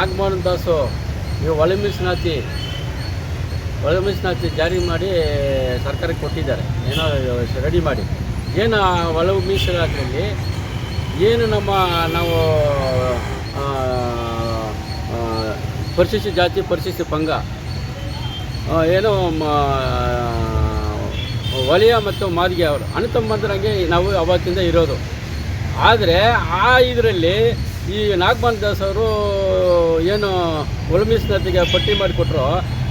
ನಾಗಮೋಹನ್ ದಾಸು ಈ ಒಳ ಮೀಸಲಾತಿ ಜಾರಿ ಮಾಡಿ ಸರ್ಕಾರಕ್ಕೆ ಕೊಟ್ಟಿದ್ದಾರೆ, ಏನೋ ರೆಡಿ ಮಾಡಿ. ಏನು ಒಳ ಮೀಸಲಾತಿಯಲ್ಲಿ ಏನು ನಾವು ಪರಿಶಿಷ್ಟ ಜಾತಿ ಪರಿಶಿಷ್ಟ ಪಂಗ ಏನೋ ವಲಯ ಮತ್ತು ಮಾದಿಗೆ ಅವರು ಅಣ್ಣ ತಮ್ಮಂದರಂಗೆ ನಾವು ಅವತ್ತಿಂದ ಇರೋದು. ಆದರೆ ಇದರಲ್ಲಿ ಈ ನಾಗಮೋಹನ್ ದಾಸ್ ಅವರು ಏನು ಒಳ ಮೀಸಲಾತಿಗೆ ಪಟ್ಟಿ ಮಾಡಿಕೊಟ್ರು,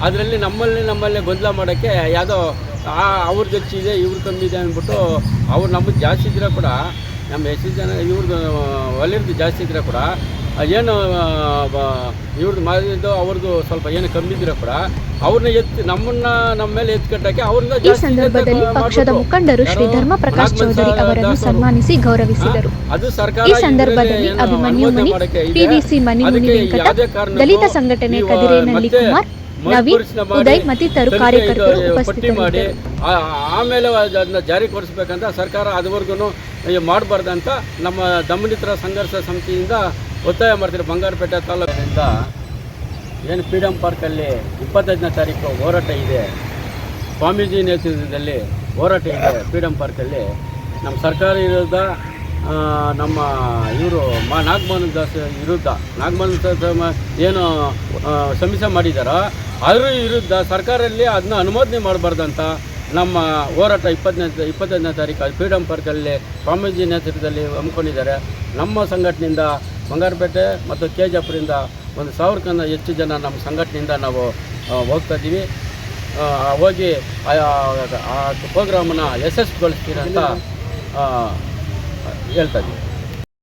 ಅದರಲ್ಲಿ ನಮ್ಮಲ್ಲೇ ಗೊಂದಲ ಮಾಡೋಕ್ಕೆ ಯಾವುದೋ ಅವ್ರದ್ದು ಹೆಚ್ಚಿದೆ ಇವ್ರು ಕಮ್ಮಿ ಇದೆ ಅಂದ್ಬಿಟ್ಟು ಅವ್ರು ನಮ್ಮದು ಜಾಸ್ತಿ ಇದ್ದರೆ ಕೂಡ, ನಮ್ಮ ಎಷ್ಟು ಜನ ಇವ್ರದ್ದು ವಲಯದ್ದು ಜಾಸ್ತಿ ಇದ್ದರೆ ಕೂಡ ಏನು ಇವ್ರದ್ದು ಮಾಡಿದ್ದು ಅವ್ರದ್ದು ಸ್ವಲ್ಪ ಏನು ಕಮ್ಮಿ ಇದ್ದರೆ ಕೂಡ ಅವ್ರನ್ನ ನಮ್ಮ ಮೇಲೆ ಎತ್ಕಟ್ಟಕ್ಕೆ ಅವ್ರನ್ನ. ಈ ಸಂದರ್ಭದಲ್ಲಿ ಪಕ್ಷದ ಮುಖಂಡರು ಶ್ರೀ ಧರ್ಮ ಪ್ರಕಾಶ್ ಚೌಧರಿ ಅವರನ್ನು ಸನ್ಮಾನಿಸಿ ಗೌರವಿಸಿದರು. ಈ ಸಂದರ್ಭದಲ್ಲಿ ಅಭಿಮನ್ಯು ಮನಿ, ಪಿವಿಸಿ ಮನಿ ಮುನಿ ವೆಂಕಟ, ದಲಿತ ಸಂಘಟನೆ ಕದಿರೇನಹಳ್ಳಿ ಕುಮಾರ್, ನವೀನ್, ಉದಯ್ ಮತ್ತಿತರರು ಕಾರ್ಯಕರ್ತರು ಉಪಸ್ಥಿತರಿದ್ದರು. ಆಮೇಲೆ ಅದನ್ನ ಜಾರಿಗೊಳಿಸಬೇಕಂತ ಸರ್ಕಾರ ಅದುವರೆಗೂ ಮಾಡಬಾರ್ದಂತ ನಮ್ಮ ದಮನಿತರ ಸಂಘರ್ಷ ಸಮಿತಿಯಿಂದ ಒತ್ತಾಯ ಮಾಡ್ತೀವಿ. ಬಂಗಾರಪೇಟೆ ತಾಲೂಕಿನಿಂದ ಏನು ಫ್ರೀಡಮ್ ಪಾರ್ಕಲ್ಲಿ 25ನೇ ತಾರೀಕು ಹೋರಾಟ ಇದೆ, ಸ್ವಾಮೀಜಿ ನೇತೃತ್ವದಲ್ಲಿ ಹೋರಾಟ ಇದೆ. ಫ್ರೀಡಮ್ ಪಾರ್ಕಲ್ಲಿ ನಮ್ಮ ಸರ್ಕಾರ ವಿರುದ್ಧ, ನಮ್ಮ ಇವರು ನಾಗಮೋಹನ್ ದಾಸ್ ವಿರುದ್ಧ, ನಾಗಮೋಹನ್ ದಾಸ್ ಏನು ಸಮೀಕ್ಷೆ ಮಾಡಿದಾರೋ ಅದ್ರ ವಿರುದ್ಧ ಸರ್ಕಾರದಲ್ಲಿ ಅದನ್ನ ಅನುಮೋದನೆ ಮಾಡಬಾರ್ದಂತ ನಮ್ಮ ಹೋರಾಟ 25ನೇ ತಾರೀಕು ಫ್ರೀಡಮ್ ಪಾರ್ಕಲ್ಲಿ ಸ್ವಾಮೀಜಿ ನೇತೃತ್ವದಲ್ಲಿ ಹಮ್ಮಿಕೊಂಡಿದ್ದಾರೆ. ನಮ್ಮ ಸಂಘಟನೆಯಿಂದ ಬಂಗಾರಪೇಟೆ ಮತ್ತು ಕೆಜಾಪುರದಿಂದ 1,000ಕ್ಕಿಂತ ಹೆಚ್ಚು ಜನ ನಮ್ಮ ಸಂಘಟನೆಯಿಂದ ನಾವು ಹೋಗ್ತಾ ಇದ್ದೀವಿ. ಹೋಗಿ ಆ ಪ್ರೋಗ್ರಾಮನ್ನು ಯಶಸ್ವಿಗೊಳಿಸ್ತೀರಿ ಅಂತ ಹೇಳ್ತಾ ಇದ್ದೀವಿ.